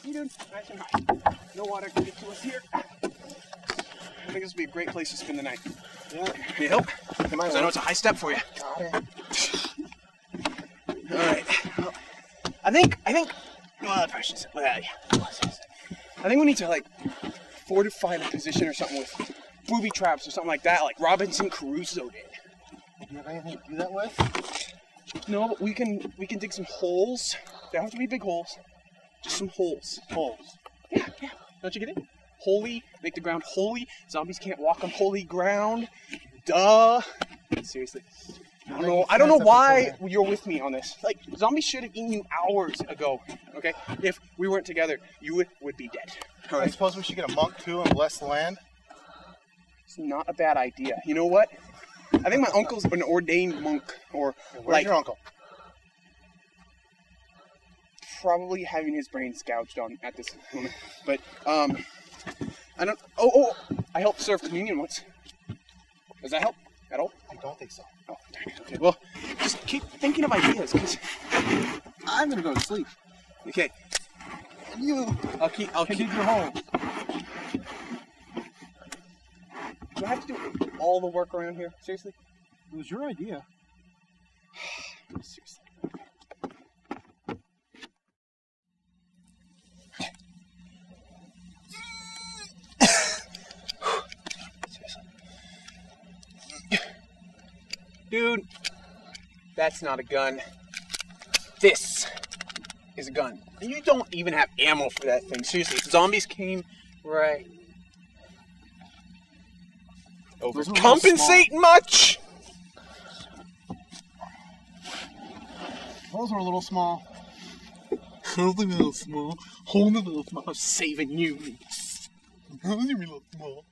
You doing? Nice and high. No water can get to us here. I think this would be a great place to spend the night. Yeah. Can you help? Because I know it's a high step for you. Got it. All right. Well, I think. Well, yeah. I think we need to like fortify the position or something with booby traps or something like that, like Robinson Crusoe did. Do you have anything to do that with? No, but we can dig some holes. They don't have to be big holes. Just some holes. Holes. Yeah. Don't you get it? Holy, make the ground holy. Zombies can't walk on holy ground. Duh. Seriously. I don't know why you're with me on this. Like, zombies should have eaten you hours ago, okay? If we weren't together, you would be dead. All right. I suppose we should get a monk too and bless the land. It's not a bad idea. You know what? I think my uncle's an ordained monk, or Where's like your uncle? probably having his brains gouged on at this moment. But I don't. Oh! I helped serve communion once. Does that help at all? I don't think so. Oh, darn it. Okay. Well, just keep thinking of ideas, because I'm gonna go to sleep. okay. And you? I'll keep Dig your hole. Do I have to do all the work around here? Seriously? It was your idea. Seriously. Dude, that's not a gun. This is a gun. And you don't even have ammo for that thing. Seriously, if zombies came right overcompensating much? Those were a little small. Hold a little small. Hold a little small. I'm saving you. Those are a little small.